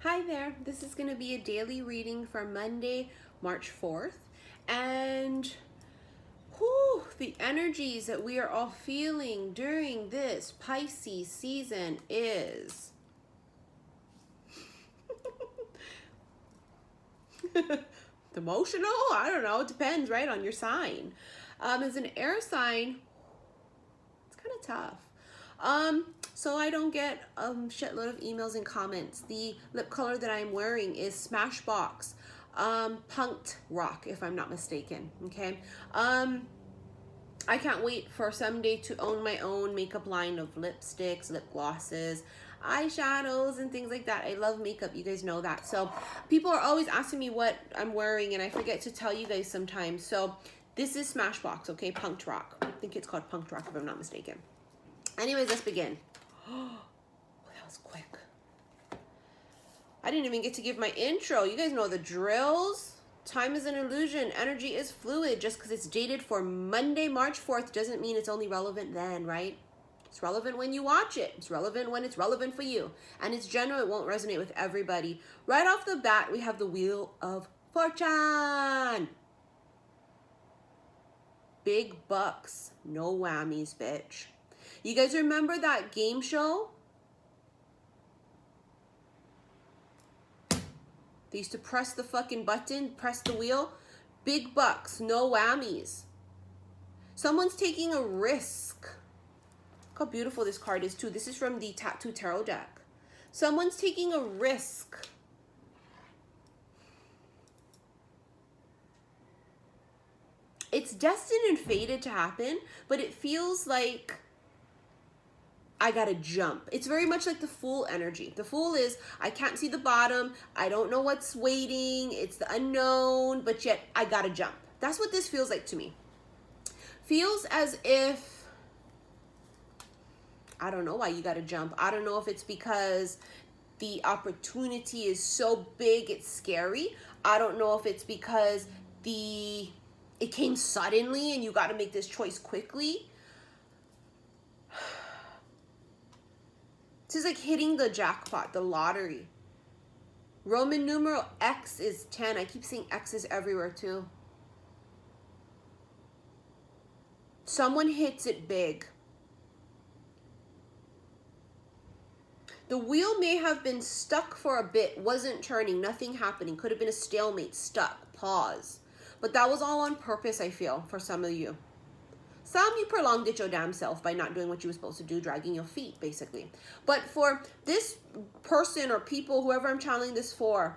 Hi there, this is going to be a daily reading for Monday, March 4th, and the energies that we are all feeling during this Pisces season is emotional. I don't know, it depends, right, on your sign. As an air sign, it's kind of tough. So I don't get a shitload of emails and comments. The lip color that I'm wearing is Smashbox Punked Rock, if I'm not mistaken. Okay. I can't wait for someday to own my own makeup line of lipsticks, lip glosses, eyeshadows, and things like that. I love makeup, you guys know that. So people are always asking me what I'm wearing, and I forget to tell you guys sometimes. So this is Smashbox, okay, Punked Rock. I think it's called Punked Rock if I'm not mistaken. Anyways, let's begin. Oh, that was quick. I didn't even get to give my intro. You guys know the drills. Time is an illusion. Energy is fluid. Just because it's dated for Monday, March 4th doesn't mean it's only relevant then, right? It's relevant when you watch it. It's relevant when it's relevant for you. And it's general. It won't resonate with everybody. Right off the bat, we have the Wheel of Fortune. Big bucks. No whammies, bitch. You guys remember that game show? They used to press the fucking button, press the wheel. Big bucks, no whammies. Someone's taking a risk. Look how beautiful this card is too. This is from the Tattoo Tarot deck. Someone's taking a risk. It's destined and fated to happen, but it feels like I gotta jump. It's very much like the Fool energy. The Fool is, I can't see the bottom. I don't know what's waiting. It's the unknown, but yet I gotta jump. That's what this feels like to me. Feels as if, I don't know why you gotta jump. I don't know if it's because the opportunity is so big, it's scary. I don't know if it's because it came suddenly and you gotta make this choice quickly. This is like hitting the jackpot, the lottery. Roman numeral X is 10. I keep seeing X's everywhere too. Someone hits it big. The wheel may have been stuck for a bit, wasn't turning, nothing happening. Could have been a stalemate, stuck, pause. But that was all on purpose, I feel, for some of you. Some you prolonged it your damn self by not doing what you were supposed to do, dragging your feet, basically. But for this person or people, whoever I'm channeling this for,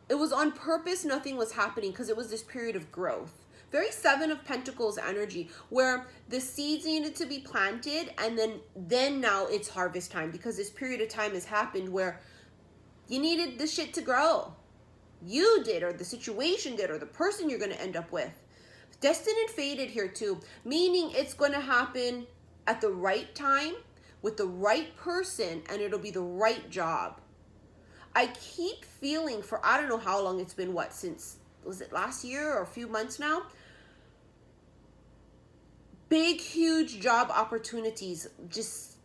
it was on purpose, nothing was happening because it was this period of growth. Very Seven of Pentacles energy, where the seeds needed to be planted, and then now it's harvest time because this period of time has happened where you needed the shit to grow. You did, or the situation did, or the person you're going to end up with. Destined and fated here too, meaning it's going to happen at the right time with the right person, and it'll be the right job. I keep feeling for, I don't know how long it's been, since, was it last year or a few months now? Big, huge job opportunities. Just,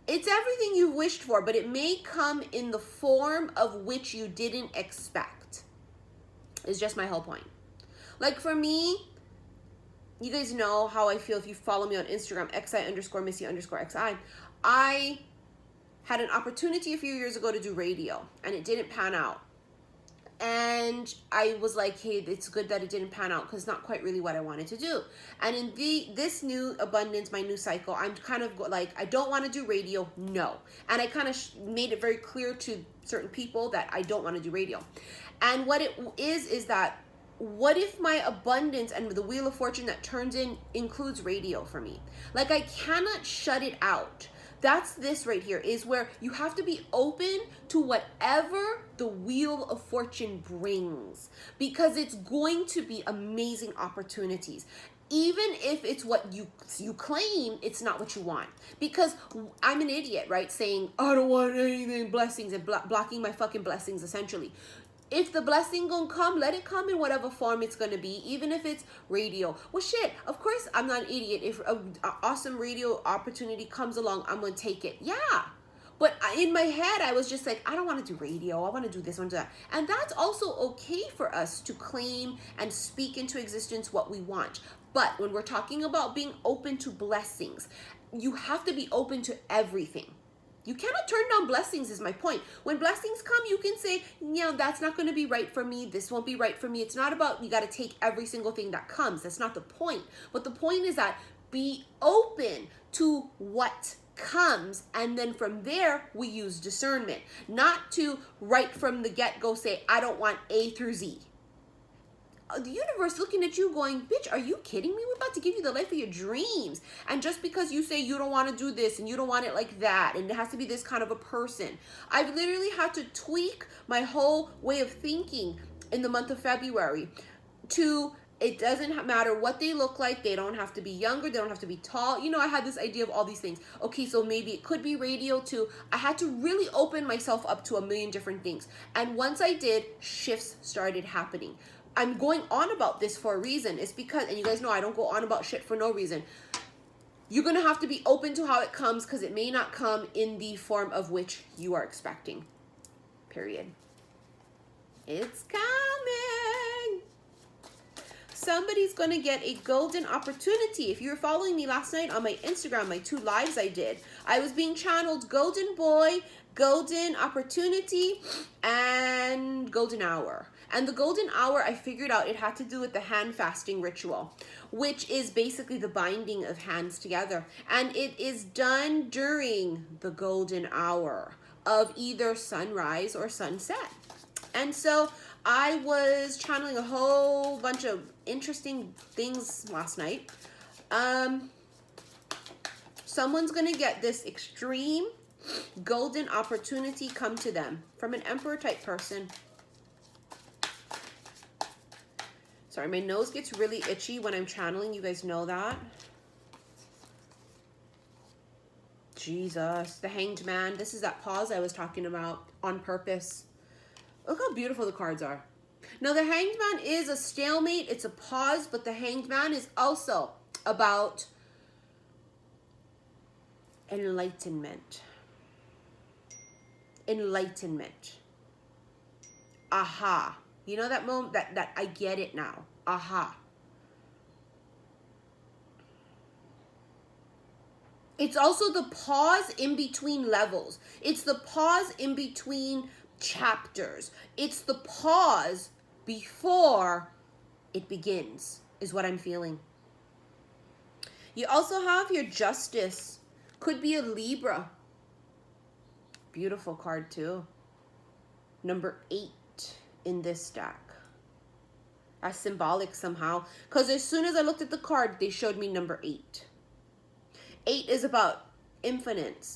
it's everything you've wished for, but it may come in the form of which you didn't expect. Is just my whole point. Like for me, you guys know how I feel if you follow me on Instagram, xi_missy_xi. I had an opportunity a few years ago to do radio, and it didn't pan out. And I was like, hey, it's good that it didn't pan out because it's not quite really what I wanted to do. And in this new abundance, my new cycle, I'm kind of like, I don't want to do radio, no. And I kind of made it very clear to certain people that I don't want to do radio. And what it is that, what if my abundance and the Wheel of Fortune that turns in includes radio for me? Like, I cannot shut it out. That's this right here, is where you have to be open to whatever the Wheel of Fortune brings, because it's going to be amazing opportunities. Even if it's what you claim, it's not what you want. Because I'm an idiot, right? Saying, I don't want anything, blessings, and blocking my fucking blessings, essentially. If the blessing gonna come, let it come in whatever form it's gonna be, even if it's radio. Well, shit, of course I'm not an idiot. If an awesome radio opportunity comes along, I'm gonna take it. Yeah. But in my head, I was just like, I don't want to do radio. I want to do this, I want to do that. And that's also okay for us to claim and speak into existence what we want. But when we're talking about being open to blessings, you have to be open to everything. You cannot turn down blessings is my point. When blessings come, you can say, that's not going to be right for me. This won't be right for me. It's not about you got to take every single thing that comes. That's not the point. But the point is that be open to what comes, and then from there we use discernment, not to right from the get-go say, I don't want A through Z. The universe looking at you going, bitch, are you kidding me? We're about to give you the life of your dreams. And just because you say you don't want to do this and you don't want it like that and it has to be this kind of a person, I've literally had to tweak my whole way of thinking in the month of February to it doesn't matter what they look like. They don't have to be younger. They don't have to be tall. I had this idea of all these things. Okay, so maybe it could be radio too. I had to really open myself up to a million different things. And once I did, shifts started happening. I'm going on about this for a reason. It's because, and you guys know I don't go on about shit for no reason. You're going to have to be open to how it comes because it may not come in the form of which you are expecting. Period. It's coming. Somebody's going to get a golden opportunity. If you were following me last night on my Instagram, my 2 lives I did, I was being channeled golden boy, golden opportunity, and golden hour. And the golden hour, I figured out it had to do with the hand fasting ritual, which is basically the binding of hands together. And it is done during the golden hour of either sunrise or sunset. And so I was channeling a whole bunch of interesting things last night. Someone's going to get this extreme golden opportunity come to them from an emperor type person. Sorry, my nose gets really itchy when I'm channeling. You guys know that. Jesus, the Hanged Man. This is that pause I was talking about on purpose. Look how beautiful the cards are. Now, the Hanged Man is a stalemate. It's a pause, but the Hanged Man is also about enlightenment. Enlightenment. Aha. You know that moment that I get it now. Aha. It's also the pause in between levels. It's the pause in between chapters. It's the pause before it begins, is what I'm feeling. You also have your Justice. Could be a Libra. Beautiful card too. Number 8 in this stack. That's symbolic somehow. Because as soon as I looked at the card, they showed me number 8. 8 is about infinite.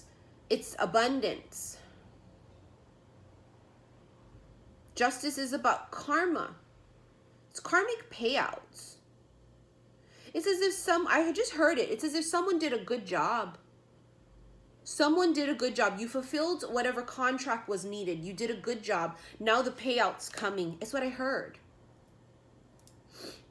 It's abundance. Justice is about karma. It's karmic payouts. It's as if I just heard it. It's as if someone did a good job. Someone did a good job. You fulfilled whatever contract was needed. You did a good job. Now the payout's coming. It's what I heard.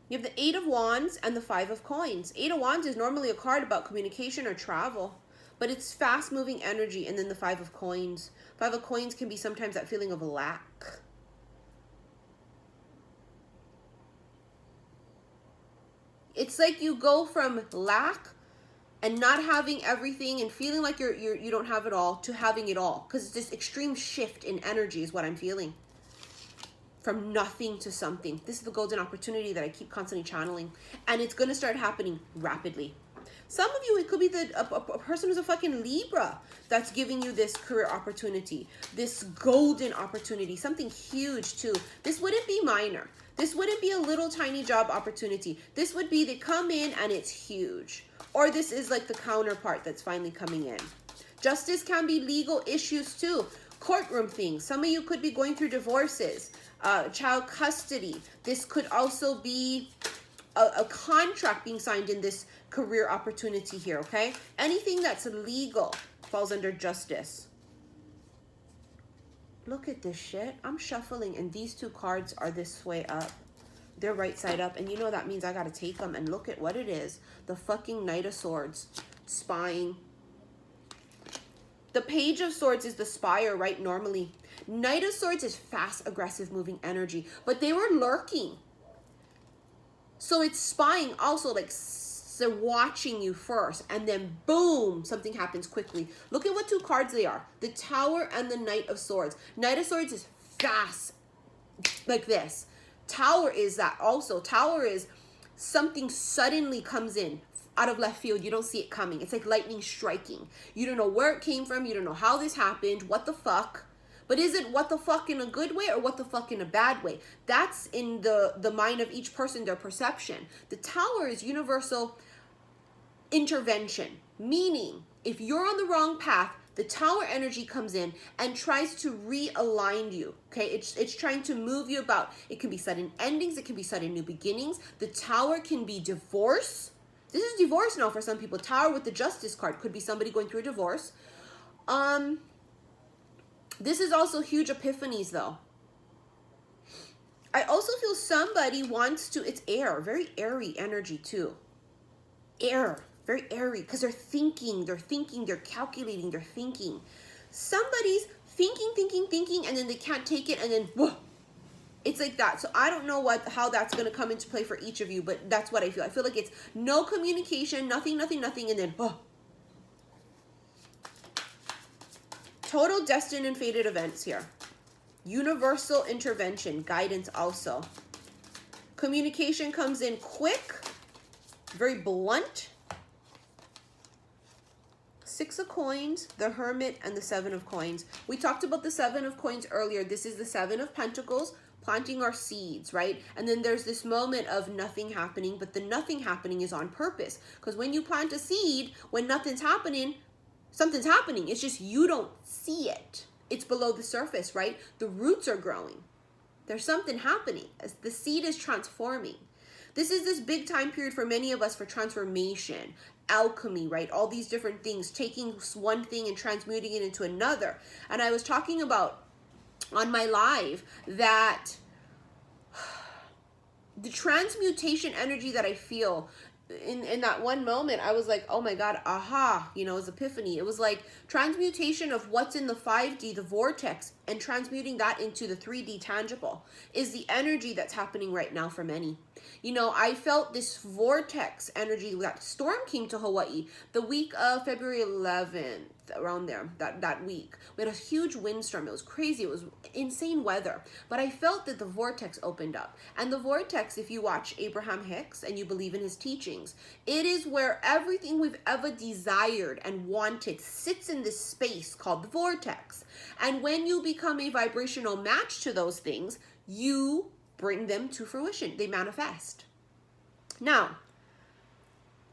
You have the 8 of Wands and the 5 of Coins. 8 of Wands is normally a card about communication or travel, but it's fast-moving energy. And then the 5 of Coins. 5 of Coins can be sometimes that feeling of lack. It's like you go from lack and not having everything and feeling like you don't have it all to having it all, because it's this extreme shift in energy is what I'm feeling. From nothing to something. This is the golden opportunity that I keep constantly channeling, and it's going to start happening rapidly. Some of you, it could be a person who's a fucking Libra that's giving you this career opportunity, this golden opportunity, something huge too. This wouldn't be minor. This wouldn't be a little tiny job opportunity. This would be they come in and it's huge. Or this is like the counterpart that's finally coming in. Justice can be legal issues too. Courtroom things. Some of you could be going through divorces, child custody. This could also be a contract being signed in this career opportunity here, okay? Anything that's legal falls under justice. Look at this shit. I'm shuffling and these 2 cards are this way up. They're right side up, and you know that means I gotta take them and look at what it is. The fucking Knight of Swords. Spying. The Page of Swords is the spire, right? Normally. Knight of Swords is fast, aggressive, moving energy. But they were lurking. So it's spying also, like, they're watching you first. And then, boom, something happens quickly. Look at what two cards they are. The Tower and the Knight of Swords. Knight of Swords is fast, like this. Tower is that also. Tower is something suddenly comes in out of left field. You don't see it coming. It's like lightning striking. You don't know where it came from. You don't know how this happened. What the fuck? But is it what the fuck in a good way or what the fuck in a bad way? That's in the mind of each person, their perception. The Tower is universal intervention, meaning if you're on the wrong path, the Tower energy comes in and tries to realign you. Okay, it's trying to move you about. It can be sudden endings, it can be sudden new beginnings. The Tower can be divorce. This is divorce now for some people. Tower with the Justice card could be somebody going through a divorce. This is also huge epiphanies though. I also feel somebody wants to, it's air, very airy energy too. Air, very airy, because they're thinking, they're calculating, they're thinking. Somebody's thinking, and then they can't take it, and then, whoa, it's like that. So I don't know how that's going to come into play for each of you, but that's what I feel. I feel like it's no communication, nothing, and then, whoa. Total destined and fated events here. Universal intervention, guidance also. Communication comes in quick, very blunt. Six of Coins, the Hermit, and the Seven of Coins. We talked about the Seven of Coins earlier. This is the Seven of Pentacles, planting our seeds, right? And then there's this moment of nothing happening, but the nothing happening is on purpose. Because when you plant a seed, when nothing's happening, something's happening. It's just you don't see it. It's below the surface, right? The roots are growing. There's something happening as the seed is transforming. This is this big time period for many of us for transformation, alchemy, right? All these different things, taking one thing and transmuting it into another. And I was talking about on my live that the transmutation energy that I feel in that one moment, I was like, oh my God, aha, you know, it was epiphany. It was like transmutation of what's in the 5D, the vortex, and transmuting that into the 3D tangible is the energy that's happening right now for many. You know, I felt this vortex energy. That storm came to Hawaii the week of February 11th, around there, that week. We had a huge windstorm. It was crazy. It was insane weather. But I felt that the vortex opened up. And the vortex, if you watch Abraham Hicks and you believe in his teachings, it is where everything we've ever desired and wanted sits in this space called the vortex. And when you become a vibrational match to those things, you bring them to fruition. They manifest. Now,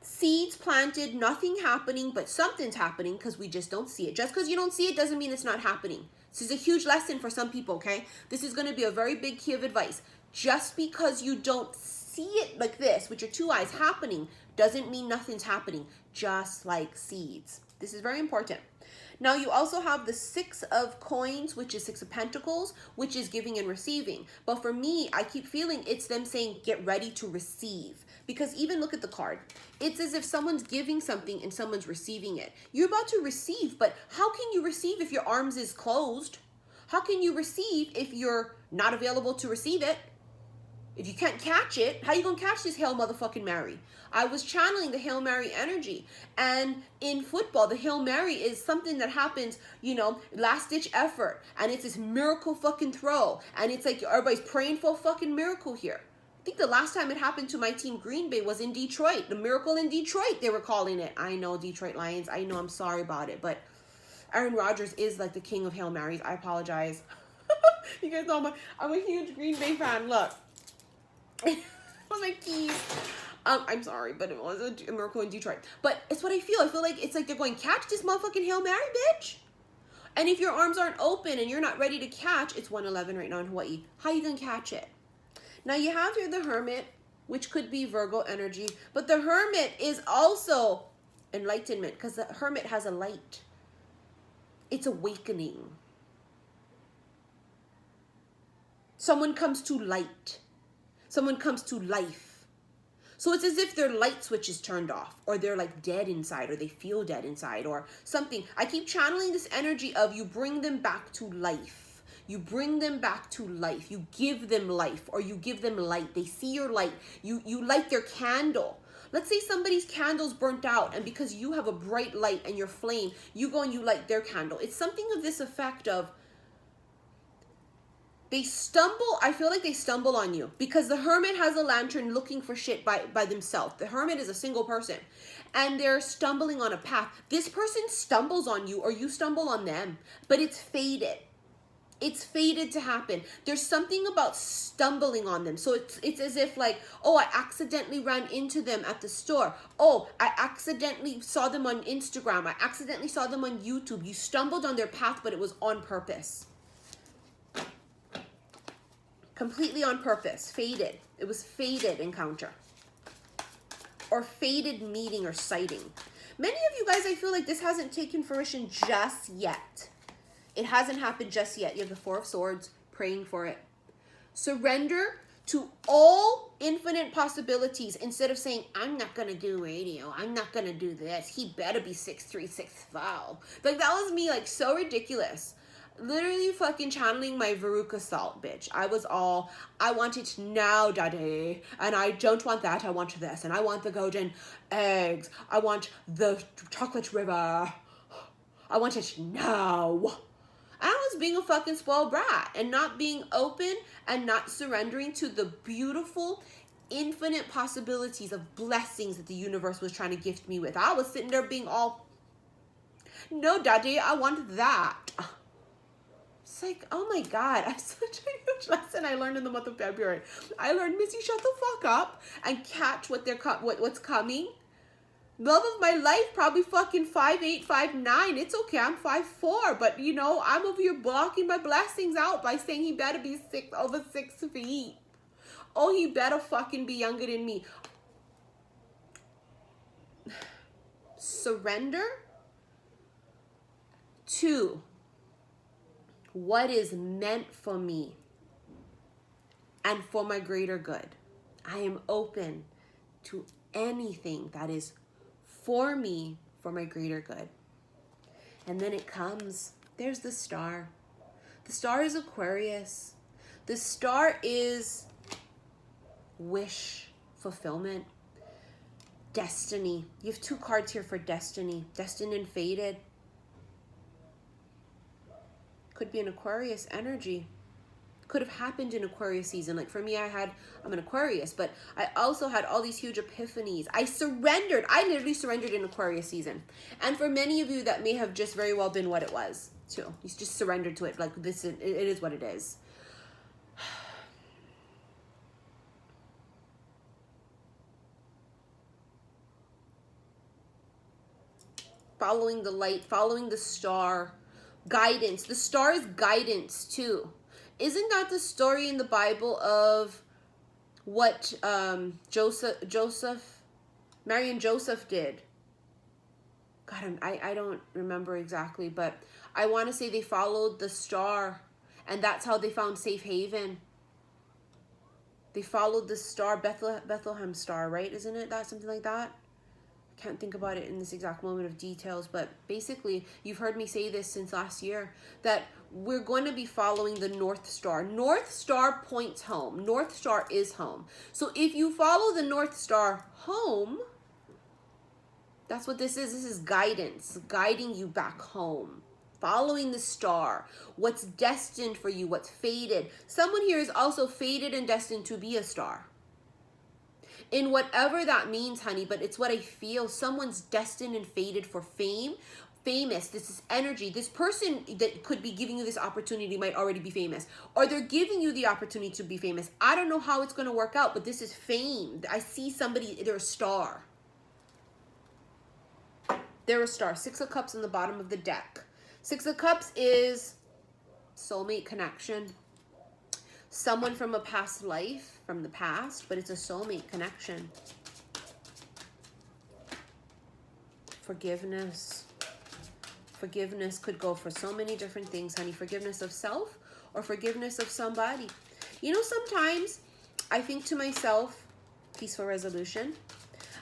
seeds planted, nothing happening, but something's happening because we just don't see it. Just because you don't see it doesn't mean it's not happening. This is a huge lesson for some people, okay? This is going to be a very big key of advice. Just because you don't see it like this with your two eyes happening doesn't mean nothing's happening, just like seeds. This is very important. Now you also have the Six of Coins, which is Six of Pentacles, which is giving and receiving. But for me, I keep feeling it's them saying, get ready to receive. Because even look at the card. It's as if someone's giving something and someone's receiving it. You're about to receive, but how can you receive if your arms is closed? How can you receive if you're not available to receive it? If you can't catch it, how you gonna catch this Hail motherfucking Mary? I was channeling the Hail Mary energy. And in football, the Hail Mary is something that happens, you know, last ditch effort. And it's this miracle fucking throw. And it's like everybody's praying for a fucking miracle here. I think the last time it happened to my team Green Bay was in Detroit. The miracle in Detroit, they were calling it. I know, Detroit Lions. I know, I'm sorry about it. But Aaron Rodgers is like the king of Hail Marys. I apologize. You guys know I'm a huge Green Bay fan. Look. On my keys. I'm sorry, but it was a miracle in Detroit. But it's what I feel. I feel like it's like they're going, catch this motherfucking Hail Mary, bitch. And if your arms aren't open and you're not ready to catch, it's 1:11 right now in Hawaii. How you gonna catch it? Now you have here the Hermit, which could be Virgo energy. But the Hermit is also enlightenment because the Hermit has a light. It's awakening. Someone comes to light. Someone comes to life. So it's as if their light switch is turned off, or they're like dead inside, or they feel dead inside, or something. I keep channeling this energy of you bring them back to life. You bring them back to life. You give them life, or you give them light. They see your light. You light their candle. Let's say somebody's candle's burnt out, and because you have a bright light and your flame, you go and you light their candle. It's something of this effect of, they stumble, I feel like they stumble on you, because the hermit has a lantern looking for shit by themselves. The hermit is a single person, and they're stumbling on a path. This person stumbles on you, or you stumble on them, but it's fated. It's fated to happen. There's something about stumbling on them. So it's as if like, oh, I accidentally ran into them at the store. Oh, I accidentally saw them on Instagram. I accidentally saw them on YouTube. You stumbled on their path, but it was on purpose. Completely on purpose. Fated. It was fated encounter. Or fated meeting or sighting. Many of you guys, I feel like this hasn't taken fruition just yet. It hasn't happened just yet. You have the Four of Swords, praying for it. Surrender to all infinite possibilities instead of saying, I'm not going to do radio. I'm not going to do this. He better be 6'3", 6'4". Like, that was me, like, so ridiculous. Literally fucking channeling my Veruca Salt, bitch. I was all, I want it now, daddy. And I don't want that. I want this. And I want the golden eggs. I want the chocolate river. I want it now. I was being a fucking spoiled brat and not being open and not surrendering to the beautiful, infinite possibilities of blessings that the universe was trying to gift me with. I was sitting there being all, no, daddy, I want that. It's like, oh my God, I have such a huge lesson I learned in the month of February. I learned, Missy, shut the fuck up and catch what's coming. Love of my life, probably fucking 5'8", 5'9". It's okay, I'm 5'4", but you know, I'm over here blocking my blessings out by saying he better be over 6 feet. Oh, he better fucking be younger than me. Surrender to what is meant for me and for my greater good. I am open to anything that is for me, for my greater good. And then it comes, there's the star. The star is Aquarius. The star is wish fulfillment, destiny. You have 2 cards here for destiny, destined and fated. Could be an Aquarius energy. Could have happened in Aquarius season. Like for me, I'm an Aquarius, but I also had all these huge epiphanies. I literally surrendered in Aquarius season. And for many of you, that may have just very well been what it was too. You just surrendered to it. Like it is what it is. Following the light, following the star, guidance. The star is guidance too. Isn't that the story in the Bible of what Mary and Joseph did? God, I don't remember exactly, but I want to say they followed the star, and that's how they found safe haven. They followed the star, Bethlehem star, right? Isn't it that something like that? I can't think about it in this exact moment of details, but basically, you've heard me say this since last year, that we're going to be following the North Star. North Star points home. North Star is home. So if you follow the North Star home, that's what this is. This is guidance, guiding you back home. Following the star, what's destined for you, what's fated. Someone here is also fated and destined to be a star. In whatever that means, honey, but it's what I feel. Someone's destined and fated for fame. Famous, this is energy. This person that could be giving you this opportunity might already be famous, or they're giving you the opportunity to be famous. I don't know how it's going to work out, but this is fame. I see somebody, they're a star. They're a star. 6 of Cups on the bottom of the deck. 6 of Cups is soulmate connection. Someone from a past life, from the past, but it's a soulmate connection. Forgiveness. Forgiveness could go for so many different things, honey. Forgiveness of self or forgiveness of somebody. You know, sometimes I think to myself, peaceful resolution.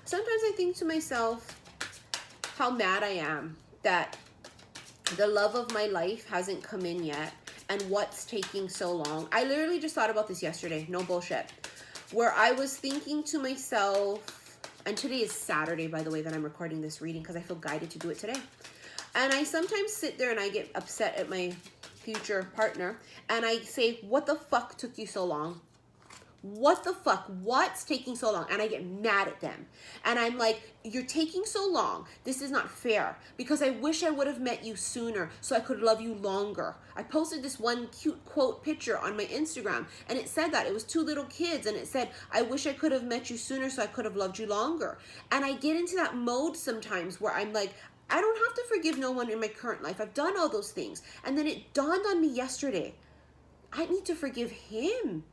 Sometimes I think to myself how mad I am that the love of my life hasn't come in yet, and what's taking so long. I literally just thought about this yesterday, no bullshit, where I was thinking to myself, and today is Saturday, by the way, that I'm recording this reading because I feel guided to do it today. And I sometimes sit there and I get upset at my future partner and I say, what the fuck took you so long? What the fuck? What's taking so long? And I get mad at them. And I'm like, you're taking so long. This is not fair because I wish I would have met you sooner so I could love you longer. I posted this one cute quote picture on my Instagram and it said that. It was 2 little kids and it said, I wish I could have met you sooner so I could have loved you longer. And I get into that mode sometimes where I'm like, I don't have to forgive no one in my current life. I've done all those things. And then it dawned on me yesterday, I need to forgive him.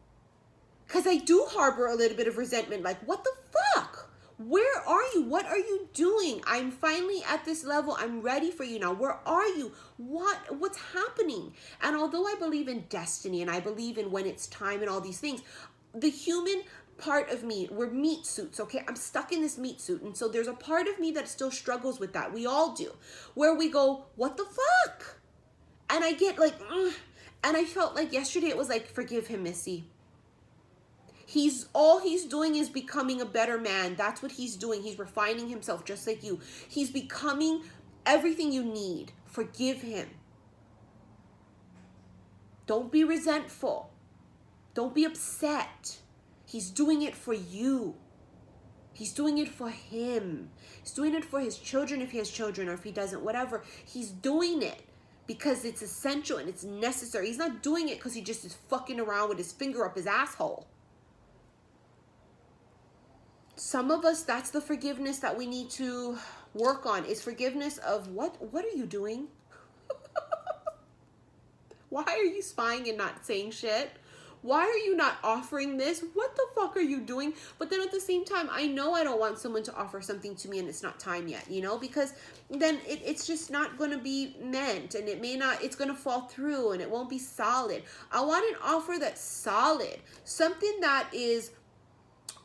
Because I do harbor a little bit of resentment. Like, what the fuck? Where are you? What are you doing? I'm finally at this level. I'm ready for you now. Where are you? What's happening? And although I believe in destiny and I believe in when it's time and all these things, the human part of me, we're meat suits, okay? I'm stuck in this meat suit. And so there's a part of me that still struggles with that. We all do. Where we go, what the fuck? And I get like, ugh. And I felt like yesterday it was like, forgive him, Missy. All he's doing is becoming a better man. That's what he's doing. He's refining himself just like you. He's becoming everything you need. Forgive him. Don't be resentful. Don't be upset. He's doing it for you. He's doing it for him. He's doing it for his children if he has children, or if he doesn't, whatever. He's doing it because it's essential and it's necessary. He's not doing it because he just is fucking around with his finger up his asshole. Some of us, that's the forgiveness that we need to work on, is forgiveness of what are you doing? Why are you spying and not saying shit? Why are you not offering this? What the fuck are you doing? But then at the same time, I know I don't want someone to offer something to me and it's not time yet, you know, because then it's just not going to be meant, and it's going to fall through and it won't be solid. I want an offer that's solid, something that is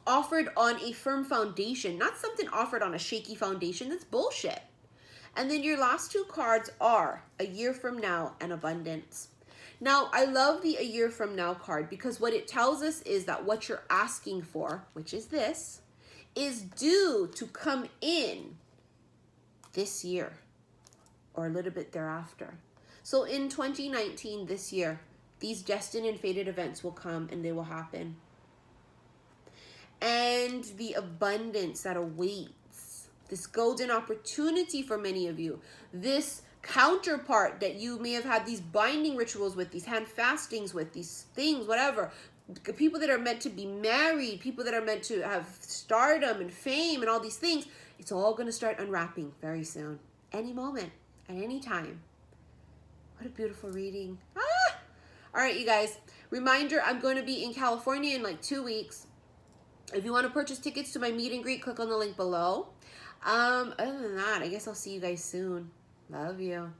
offered on a firm foundation, not something offered on a shaky foundation. That's bullshit. And then your last 2 cards are a year from now and abundance. Now, I love the a year from now card because what it tells us is that what you're asking for, which is this, is due to come in this year or a little bit thereafter. So in 2019, this year, these destined and fated events will come and they will happen. And the abundance that awaits, this golden opportunity for many of you, this counterpart that you may have had these binding rituals with, these hand fastings with, these things, whatever, people that are meant to be married, people that are meant to have stardom and fame and all these things, it's all going to start unwrapping very soon, any moment, at any time. What a beautiful reading. All right, you guys, reminder, I'm going to be in California in like 2 weeks. If you want to purchase tickets to my meet and greet, click on the link below. Other than that, I guess I'll see you guys soon. Love you.